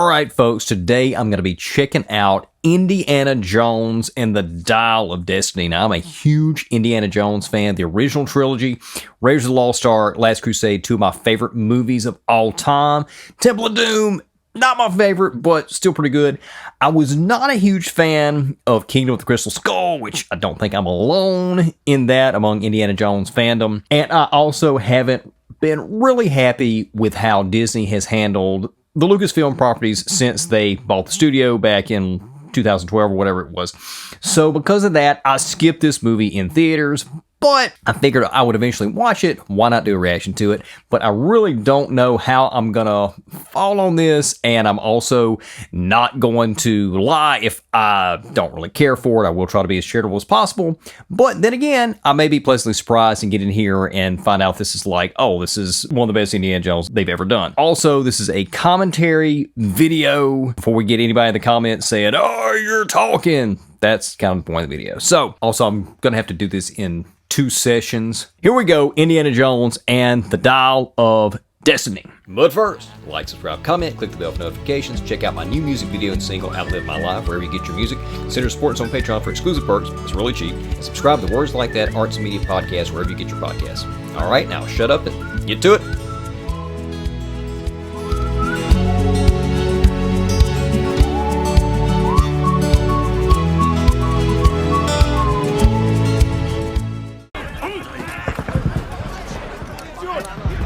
All right, folks, today I'm going to be checking out Indiana Jones and the Dial of Destiny. Now, I'm a huge Indiana Jones fan. The original trilogy, Raiders of the Lost Ark, Last Crusade, two of my favorite movies of all time. Temple of Doom, not my favorite, but still pretty good. I was not a huge fan of Kingdom of the Crystal Skull, which I don't think I'm alone in that among Indiana Jones fandom. And I also haven't been really happy with how Disney has handled the Lucasfilm properties since they bought the studio back in 2012 or whatever it was. So because of that, I skipped this movie in theaters, but I figured I would eventually watch it. Why not do a reaction to it? But I really don't know how I'm gonna fall on this, and I'm also not going to lie if I don't really care for it. I will try to be as charitable as possible. But then again, I may be pleasantly surprised and get in here and find out this is like, oh, this is one of the best Indiana Jones they've ever done. Also, this is a commentary video. Before we get anybody in the comments saying, oh, you're talking. That's kind of the point of the video. So, also, I'm gonna have to do this in 2 sessions. Here we go, Indiana Jones and the Dial of Destiny. But first, like, subscribe, comment, click the bell for notifications, check out my new music video and single, Outlive My Life, wherever you get your music. Consider supporting us on Patreon for exclusive perks. It's really cheap. And subscribe to the Words Like That Arts and Media Podcast, wherever you get your podcasts. All right, now shut up and get to it.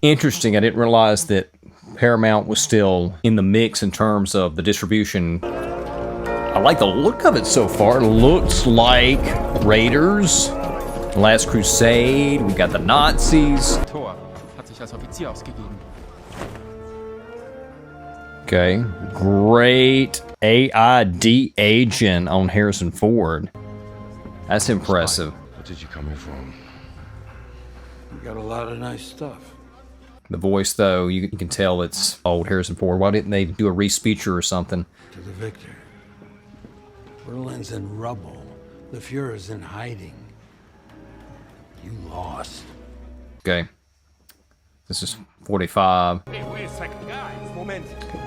Interesting, I didn't realize that Paramount was still in the mix in terms of the distribution. I like the look of it so far. It looks like Raiders, Last Crusade, we got the Nazis. Okay, great AI de-aging on Harrison Ford. That's impressive. What did you come here for? We got a lot of nice stuff. The voice, though, you can tell it's old Harrison Ford. Why didn't they do a re-speecher or something? To the victor. Berlin's in rubble. The Fuhrer's in hiding. You lost. Okay. This is 45.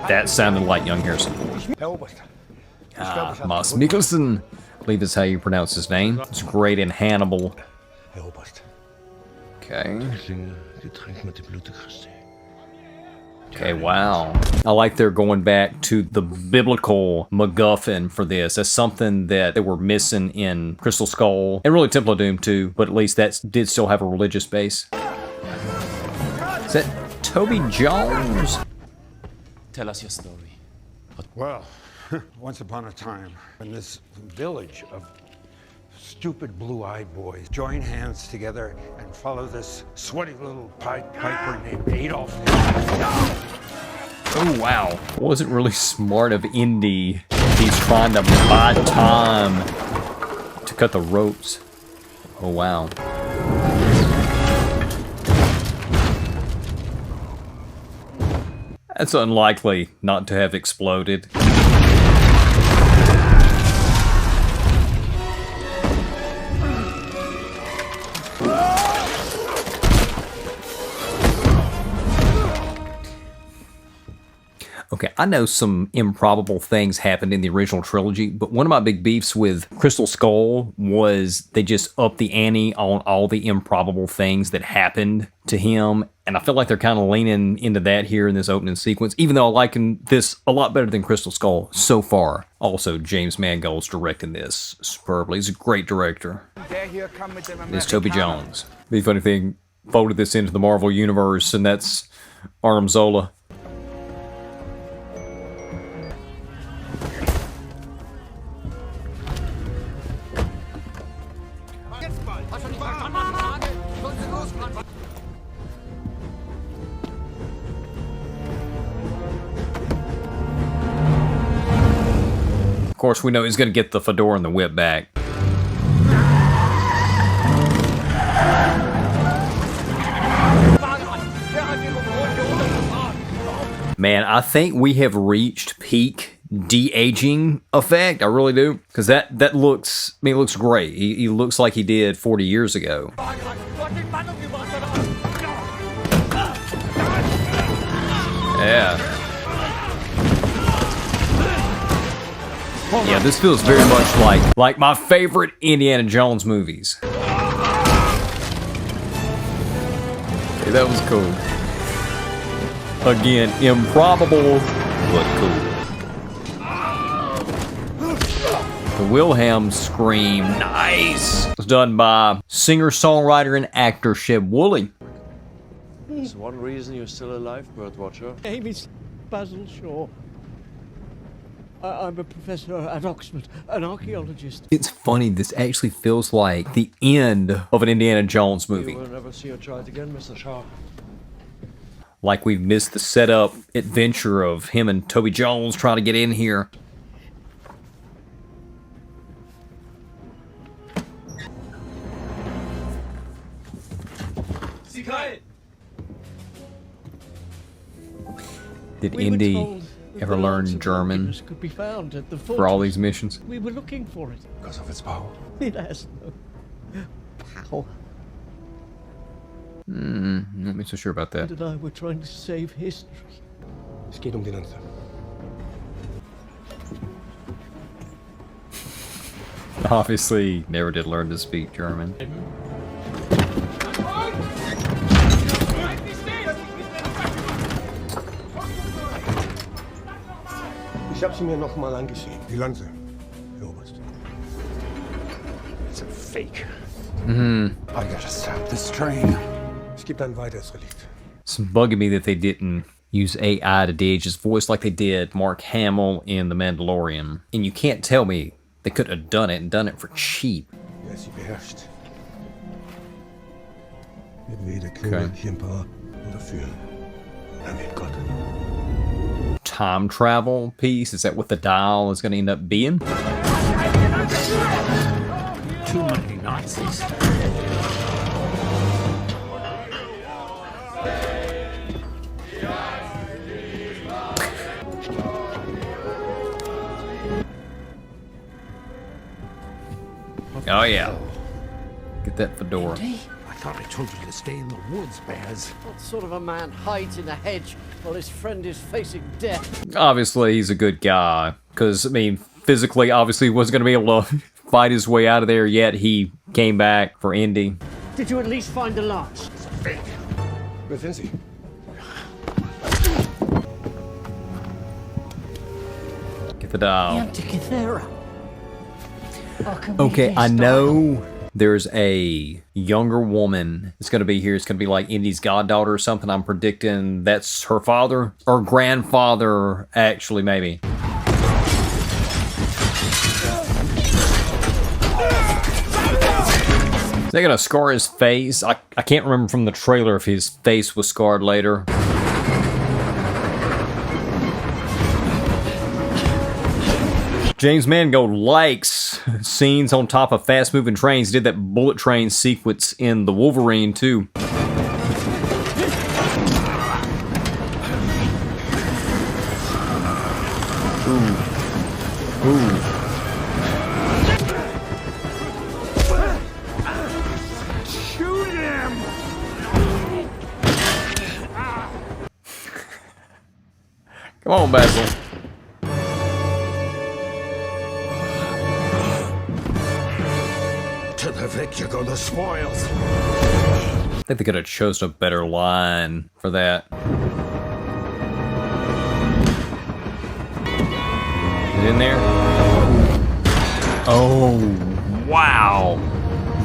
That sounded like young Harrison Ford. Mads Mikkelsen. I believe that's how you pronounce his name. It's great in Hannibal. Okay. Okay, wow. I like they're going back to the biblical MacGuffin for this. That's something that they were missing in Crystal Skull, and really Temple of Doom too, but at least that did still have a religious base. Is that Toby Jones? Tell us your story. Well, once upon a time, in this village of stupid blue-eyed boys join hands together and follow this sweaty little Pied Piper named Adolf. Oh, wow. Wasn't really smart of Indy. He's trying to buy time to cut the ropes. Oh, wow. That's unlikely not to have exploded. Okay, I know some improbable things happened in the original trilogy, but one of my big beefs with Crystal Skull was they just upped the ante on all the improbable things that happened to him, and I feel like they're kind of leaning into that here in this opening sequence, even though I like this a lot better than Crystal Skull so far. Also, James Mangold's directing this superbly. He's a great director. It's Toby Jones. The funny thing, folded this into the Marvel Universe, and that's Arnim Zola. Of course, we know he's going to get the fedora and the whip back. Man, I think we have reached peak de-aging effect. I really do. Because that looks, I mean, it looks great. He looks like he did 40 years ago. Yeah. Yeah, this feels very much like my favorite Indiana Jones movies. Okay, that was cool. Again, improbable, but cool. The Wilhelm scream, nice! It was done by singer, songwriter, and actor Sheb Woolley. There's one reason you're still alive, birdwatcher. Name is Basil Shaw. I'm a professor at Oxford, an archaeologist. It's funny, this actually feels like the end of an Indiana Jones movie. You will never see your child again, Mr. Shaw. Like we've missed the setup adventure of him and Toby Jones trying to get in here. Did Indy ever learn German could be found at the for all these missions? We were looking for it. Because of its power. It has no power. Not me so sure about that. And I were trying to save history. Es geht den Answer. Obviously, never did learn to speak German. Ich habe sie mir noch mal angesehen. Die Lanze, Herr Oberst. It's a fake. I gotta stop this train. Es gibt ein weiteres Relikt. It's bugging me that they didn't use AI to de-age his voice like they did Mark Hamill in The Mandalorian. And you can't tell me they could have done it and done it for cheap. Wer sie beherrscht, wird weder König, Emperor oder führen. Dann wird Gott. Time travel piece? Is that what the dial is going to end up being? Too many Nazis. Oh yeah. Get that fedora. I thought I told you to stay in the woods, Baz. What sort of a man hides in a hedge while his friend is facing death? Obviously, he's a good guy. Because, I mean, physically, obviously, he wasn't going to be able to fight his way out of there, yet he came back for Indy. Did you at least find the lance? Fake. Wer sind Sie? Get the dial. Antikythera. Okay, I know there's a younger woman that's going to be here. It's going to be like Indy's goddaughter or something. I'm predicting that's her father or grandfather, actually, maybe. Is they going to scar his face? I can't remember from the trailer if his face was scarred later. James Mangold likes scenes on top of fast-moving trains. He did that bullet train sequence in The Wolverine, too. Ooh. Shoot him! Come on, Basil. To the victor go the spoils. I think they could have chosen a better line for that. Is it in there? Oh, wow.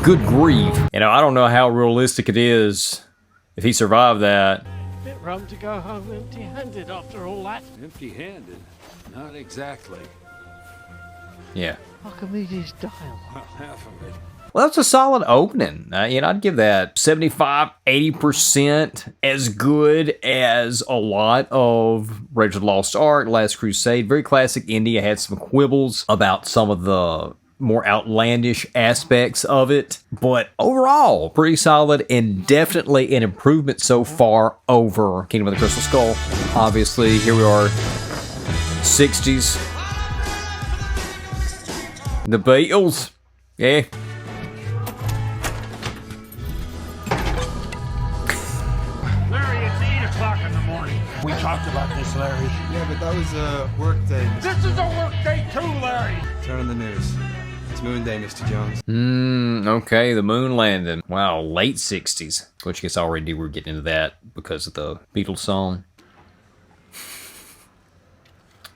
Good grief. You know, I don't know how realistic it is if he survived that. Bit rum to go home empty-handed after all that. Empty-handed? Not exactly. Yeah. Archimedes' dial. Well, half of it. Well, that's a solid opening. You know, I'd give that 75, 80% as good as a lot of Raiders of the Lost Ark, Last Crusade. Very classic indie. I had some quibbles about some of the more outlandish aspects of it. But overall, pretty solid and definitely an improvement so far over Kingdom of the Crystal Skull. Obviously, here we are, 60s. The Beatles. Yeah. Larry, it's 8 o'clock in the morning. We talked about this, Larry. Yeah, but that was a work day. This is a work day too, Larry. Turn on the news. It's Moon Day, Mr. Jones. Okay, the moon landing. Wow, late 60s. Which I guess already we're getting into that because of the Beatles song.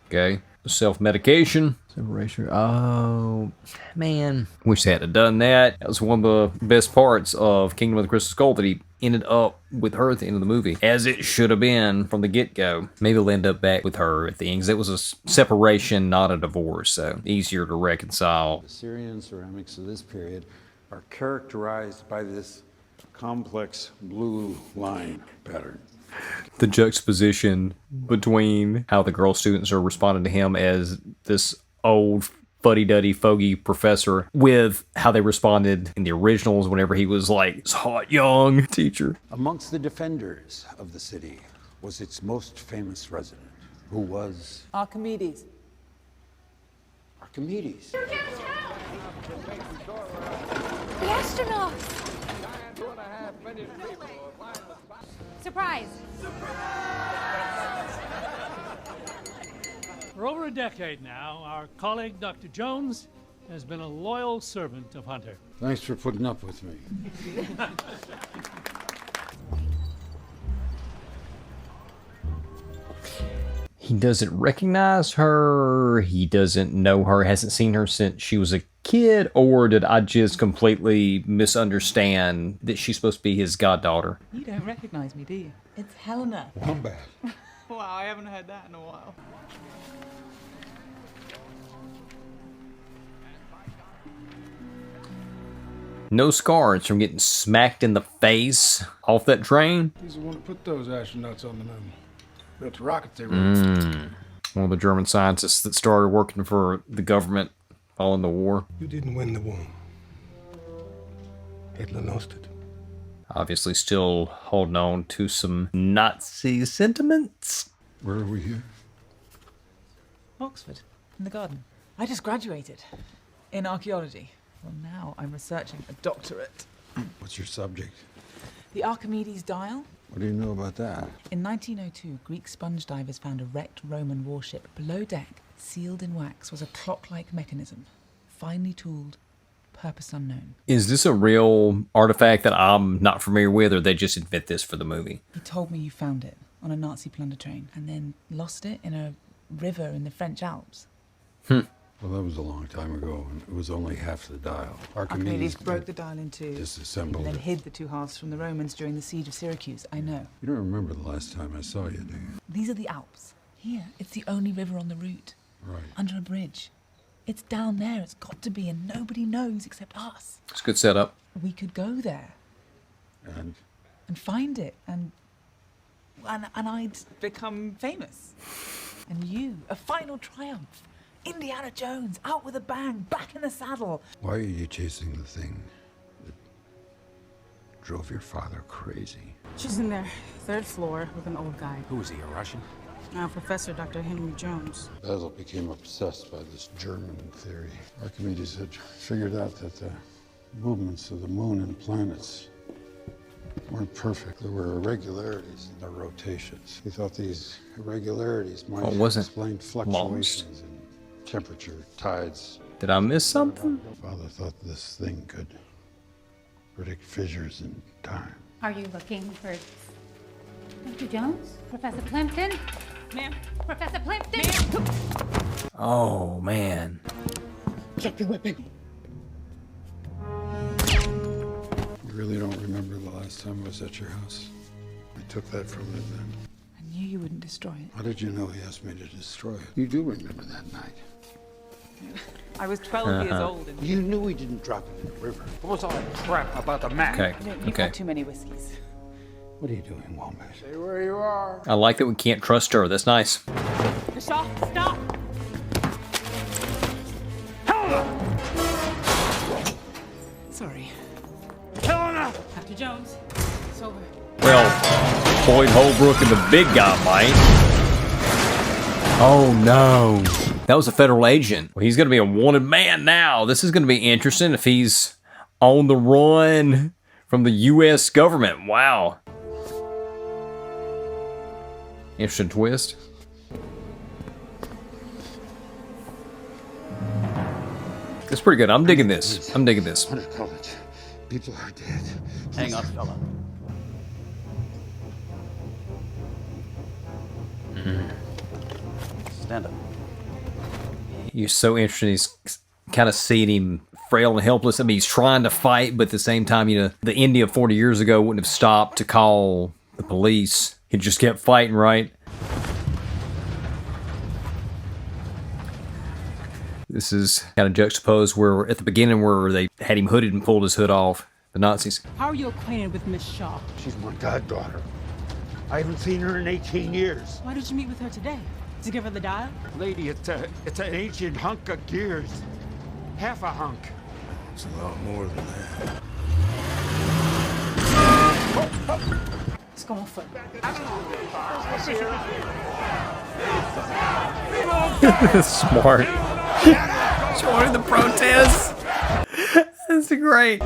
Okay, self-medication. Separation. Oh, man. Wish they had done that. That was one of the best parts of Kingdom of the Crystal Skull, that he ended up with her at the end of the movie, as it should have been from the get-go. Maybe he'll end up back with her at the end, 'cause it was a separation, not a divorce, so easier to reconcile. Syrian ceramics of this period are characterized by this complex blue line pattern. The juxtaposition between how the girl students are responding to him as this old fuddy-duddy fogey professor with how they responded in the originals whenever he was like this hot young teacher. Amongst the defenders of the city was its most famous resident, who was Archimedes. Archimedes. The astronauts! Surprise! For over a decade now, our colleague, Dr. Jones, has been a loyal servant of Hunter. Thanks for putting up with me. He doesn't recognize her, he doesn't know her, hasn't seen her since she was a kid, or did I just completely misunderstand that she's supposed to be his goddaughter? You don't recognize me, do you? It's Helena. Come back. Wow, I haven't heard that in a while. No scars from getting smacked in the face off that train. He's the one who put those astronauts on the moon. Built the rockets they wrote. One of the German scientists that started working for the government following the war. You didn't win the war. Hitler lost it. Obviously still holding on to some Nazi sentiments. Where are we here? Oxford, in the garden. I just graduated in archaeology. Well, now I'm researching a doctorate. What's your subject? The Archimedes dial. What do you know about that? In 1902, Greek sponge divers found a wrecked Roman warship. Below deck, sealed in wax, was a clock-like mechanism, finely tooled, purpose unknown. Is this a real artifact that I'm not familiar with, or they just invent this for the movie? He told me you found it on a Nazi plunder train and then lost it in a river in the French Alps. Well, that was a long time ago, and it was only half the dial. Archimedes broke the dial in two, disassembled and then it. hid the two halves from the Romans during the siege of Syracuse. I know. You don't remember the last time I saw you, do you? These are the Alps. Here, it's the only river on the route. Right. Under a bridge. It's down there, it's got to be, and nobody knows except us. It's a good setup. We could go there And and find it, and I'd become famous. And you, a final triumph. Indiana Jones, out with a bang, back in the saddle. why are you chasing the thing that drove your father crazy? She's in there, third floor, with an old guy. Who is he, a Russian? Professor Dr. Henry Jones. Basil became obsessed by this German theory. Archimedes had figured out that the movements of the moon and planets weren't perfect. There were irregularities in their rotations. He thought these irregularities might wasn't explain fluctuations in temperature, tides. Did I miss something? Father thought this thing could predict fissures in time. Are you looking for Dr. Jones? Professor Plimpton? Ma'am. Professor Plimpton? Oh, man. Check your weapon. You really don't remember the last time I was at your house? I took that from it then. I knew you wouldn't destroy it. How did you know he asked me to destroy it? You do remember that night. I was 12 years old and You knew he didn't drop it in the river. What was all that crap about the map? Okay, you've okay. had too many whiskeys. What are you doing, Wombat? Stay where you are. I like that we can't trust her. That's nice. Shaw, stop! Sorry. Helena! Dr. Jones, it's over. Well, Boyd Holbrook and the big guy might. Oh, no. That was a federal agent. Well, he's going to be a wanted man now. This is going to be interesting if he's on the run from the U.S. government. Wow. Interesting twist. It's pretty good. I'm digging this. I'm digging this. On a college. People are dead. Hang on, fella. Stand up. You're so interested. He's kind of seeing him frail and helpless. I mean, he's trying to fight, but at the same time, you know, the India 40 years ago wouldn't have stopped to call the police. He just kept fighting, right? This is kind of juxtaposed where at the beginning where they had him hooded and pulled his hood off, the Nazis. How are you acquainted with Miss Shaw? She's my goddaughter. I haven't seen her in 18 years. Why did you meet with her today? To give her the dial? Lady, it's an ancient hunk of gears. Half a hunk. It's a lot more than that. Let's go on foot. Smart. Joining the protests. That's great.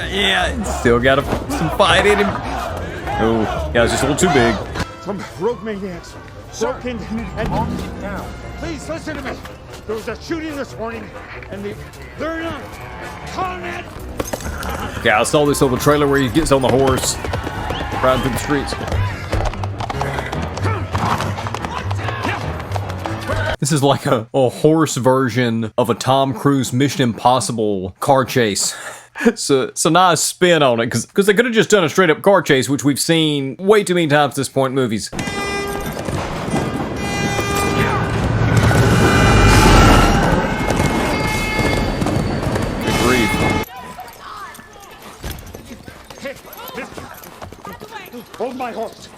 Yeah, still got some fight in him. Oh, yeah, it's just a little too big. Some rogue maniacs broke in and calm down. Please listen to me. There was a shooting this morning, and they're not calling it. Yeah, I saw this on the trailer where he gets on the horse, riding through the streets. This is like a horse version of a Tom Cruise Mission Impossible car chase. So it's a nice spin on it, because they could have just done a straight up car chase, which we've seen way too many times at this point in movies. Good grief. Hold my horse.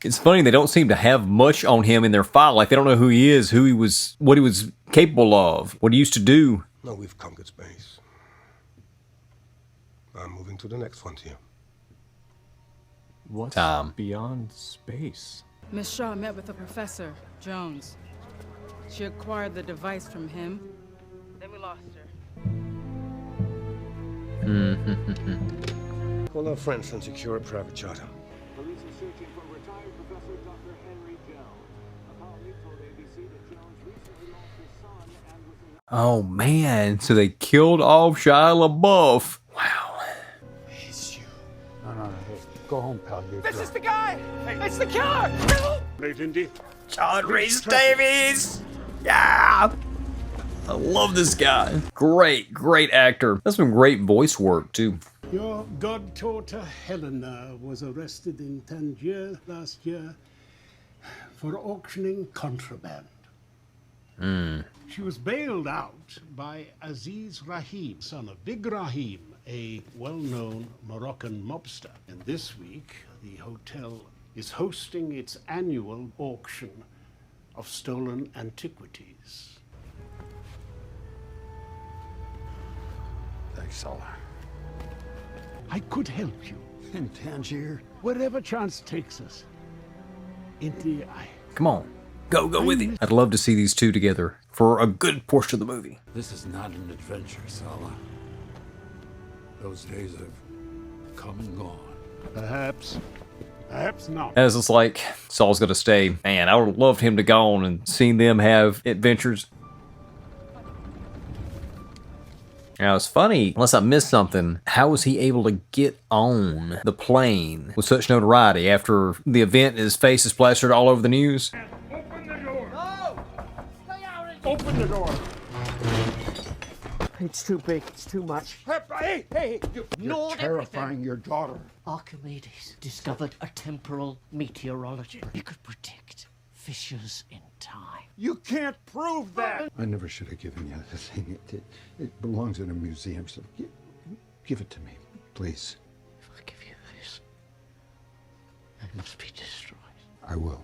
It's funny, they don't seem to have much on him in their file. Like, they don't know who he is, who he was, what he was capable of, what he used to do. No, we've conquered space. I'm moving to the next frontier. What's Tom. beyond space? Miss Shaw met with a professor, Jones. She acquired the device from him. Then we lost her. Call our friends and secure a private charter. Police are searching for retired Professor Dr. Henry Jones. A colleague told ABC that Jones recently lost his son and was in... Oh man, so they killed off Shia LaBeouf. Wow. It's you. No. Go home, pal. This is the guy! It's the killer! No! Late Indy. John Rhys Davies! Yeah! I love this guy. Great actor. That's some great voice work, too. Your goddaughter Helena was arrested in Tangier last year for auctioning contraband. She was bailed out by Aziz Rahim, son of Big Rahim, a well-known Moroccan mobster. And this week, the hotel is hosting its annual auction of stolen antiquities. Thanks, Salah. I could help you. In Tangier? Wherever chance takes us. Indy, Come on. Go with it. I'd love to see these two together for a good portion of the movie. This is not an adventure, Salah. Those days have come and gone. Perhaps not. As it's like, Saul's gonna stay. Man, I would have loved him to go on and seen them have adventures. Now, it's funny, unless I missed something, how was he able to get on the plane with such notoriety after the event, his face is plastered all over the news? Open the door! No! Stay out of Open the door! It's too big. It's too much. Hey! You're terrifying your daughter. Archimedes discovered a temporal meteorology. He could predict fissures in time. You can't prove that! I never should have given you the thing. It belongs in a museum, so give it to me, please. If I give you this, it must be destroyed. I will.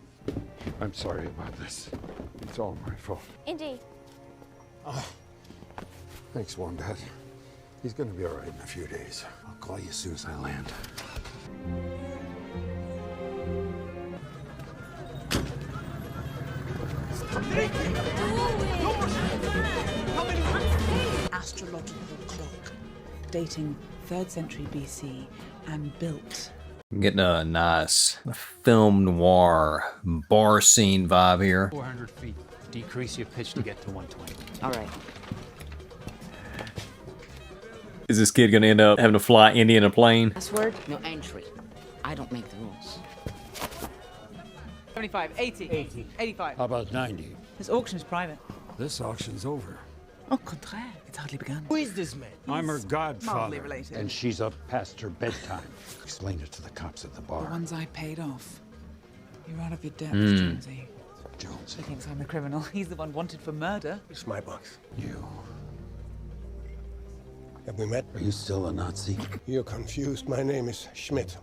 I'm sorry about this. It's all my fault. Indy. Thanks, Wombat. He's gonna be all right in a few days. I'll call you as soon as I land. Astrological clock. dating 3rd century BC and built. I'm getting a nice film noir bar scene vibe here. 400 feet. Decrease your pitch to get to 120. All right. Is this kid gonna end up having to fly India in a plane? Password, no entry. I don't make the rules. 75, 80, 85. How about 90? This auction is private. This auction's over. Au contraire, it's hardly begun. Who is this man? I'm her mildly godfather, related. and she's up past her bedtime. Explain it to the cops at the The bar. ones I paid off. You're out of your depth, Jonesy. Jones, He thinks I'm the criminal. He's the one wanted for murder. It's my box. you. Have we met? Are you still a Nazi? You're confused. My name is Schmidt.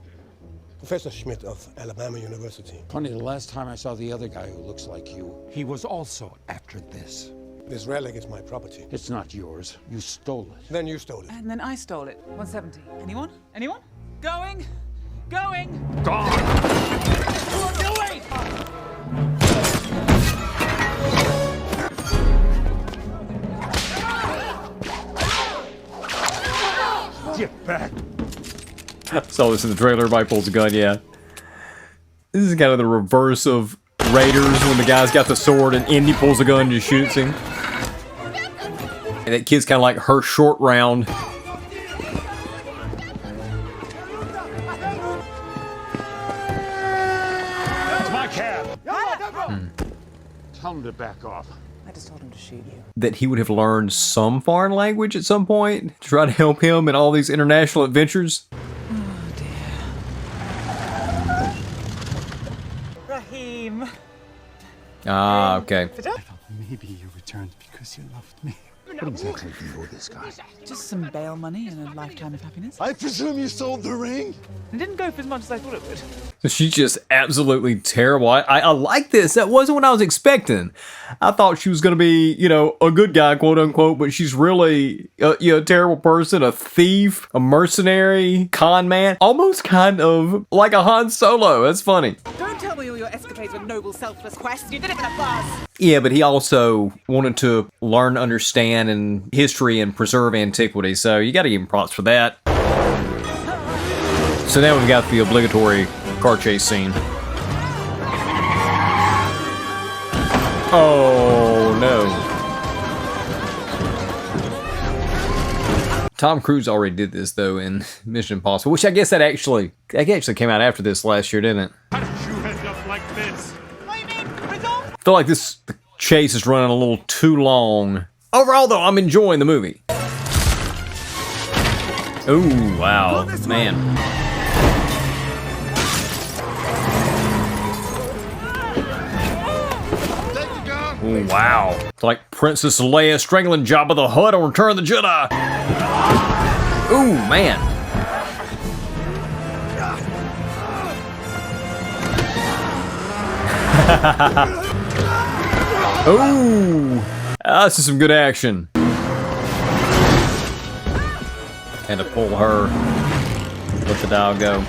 Professor Schmidt of Alabama University. Funny, the last time I saw the other guy who looks like you, he was also after this. This relic is my property. It's not yours. You stole it. Then you stole it. And then I stole it. 170. Anyone? Anyone? Going? Going! Gone! Get back! Saw this in the trailer. Everybody pulls a gun. Yeah, this is kind of the reverse of Raiders when the guy's got the sword and Indy pulls a gun and just shoots him. And that kid's kind of like her short round. That's my cab! Tell him to back off. I just told him to shoot you. That he would have learned some foreign language at some point to try to help him in all these international adventures. Oh dear. Raheem. Ah, okay. Maybe you returned because you loved me. What exactly do you owe this guy? Just some bail money and a lifetime of happiness. I presume you sold the ring? It didn't go for as much as I thought it would. She's just absolutely terrible. I like this. That wasn't what I was expecting. I thought she was going to be, you know, a good guy, quote unquote, but she's really a terrible person, a thief, a mercenary, con man, almost kind of like a Han Solo. That's funny. Don't tell me all your escapades were noble, selfless quests. You did it for the buzz. Yeah, but he also wanted to learn, understand, and history and preserve antiquity, so you got to give him props for that. So now we've got the obligatory car chase scene. Oh no. Tom Cruise already did this though in Mission Impossible, which I guess that actually came out after this last year, didn't it? How did you end up like this? I feel like the chase is running a little too long. Overall, though, I'm enjoying the movie. Oh, wow, man. Ooh, wow. It's like Princess Leia strangling Jabba the Hutt on Return of the Jedi. Ooh, man. Ooh, this is some good action. And to pull her, let the dial go.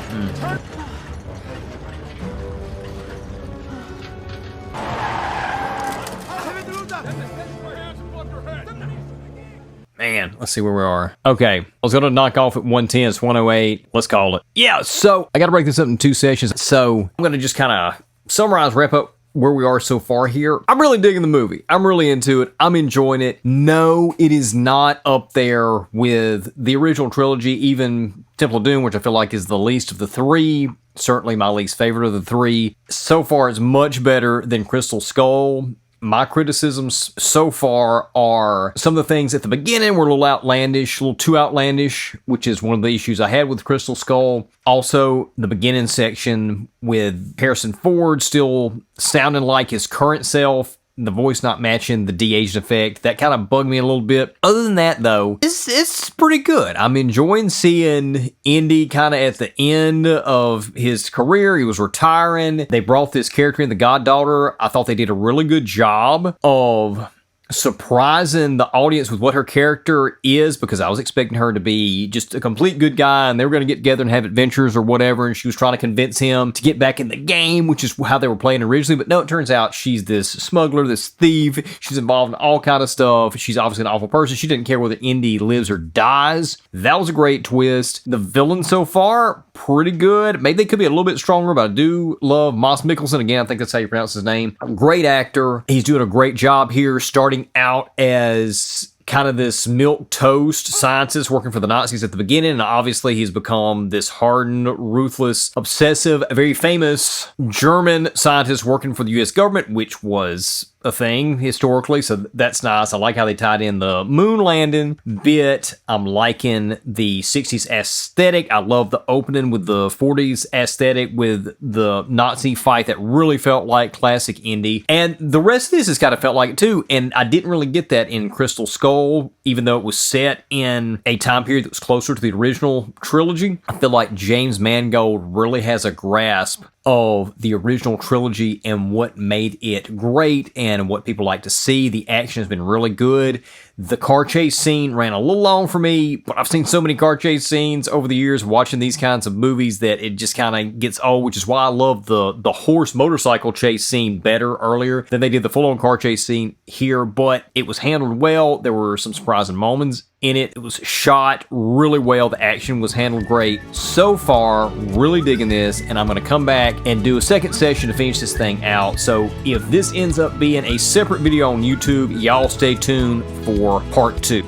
Man, let's see where we are. Okay, I was going to knock off at 110, it's 108. Let's call it. Yeah, so I got to break this up in 2 sessions. So I'm going to just kind of summarize, wrap up where we are so far here. I'm really digging the movie. I'm really into it. I'm enjoying it. No, it is not up there with the original trilogy, even Temple of Doom, which I feel like is the least of the 3. Certainly my least favorite of the 3. So far, it's much better than Crystal Skull. My criticisms so far are some of the things at the beginning were a little outlandish, a little too outlandish, which is one of the issues I had with Crystal Skull. Also, the beginning section with Harrison Ford still sounding like his current self, the voice not matching the de-aged effect. That kind of bugged me a little bit. Other than that, though, it's pretty good. I'm enjoying seeing Indy kind of at the end of his career. He was retiring. They brought this character in, the goddaughter. I thought they did a really good job of surprising the audience with what her character is, because I was expecting her to be just a complete good guy and they were going to get together and have adventures or whatever, and she was trying to convince him to get back in the game, which is how they were playing originally. But no, it turns out she's this smuggler, this thief. She's involved in all kind of stuff. She's obviously an awful person. She didn't care whether Indy lives or dies. That was a great twist. The villain so far, pretty good. Maybe they could be a little bit stronger, but I do love Moss Mikkelsen. Again, I think that's how you pronounce his name. Great actor. He's doing a great job here, starting out as kind of this milquetoast scientist working for the Nazis at the beginning, and obviously he's become this hardened, ruthless, obsessive, very famous German scientist working for the U.S. government, which was a thing historically, so that's nice. I like how they tied in the moon landing bit. I'm liking the 60s aesthetic. I love the opening with the 40s aesthetic with the Nazi fight that really felt like classic Indy. And the rest of this has kind of felt like it too, and I didn't really get that in Crystal Skull, even though it was set in a time period that was closer to the original trilogy. I feel like James Mangold really has a grasp of the original trilogy and what made it great and what people like to see. The action has been really good. The car chase scene ran a little long for me, but I've seen so many car chase scenes over the years watching these kinds of movies that it just kind of gets old, which is why I love the horse motorcycle chase scene better earlier than they did the full-on car chase scene here, but it was handled well. There were some surprising moments in it. It was shot really well. The action was handled great. So far, really digging this, and I'm going to come back and do a second session to finish this thing out. So if this ends up being a separate video on YouTube, y'all stay tuned for part 2.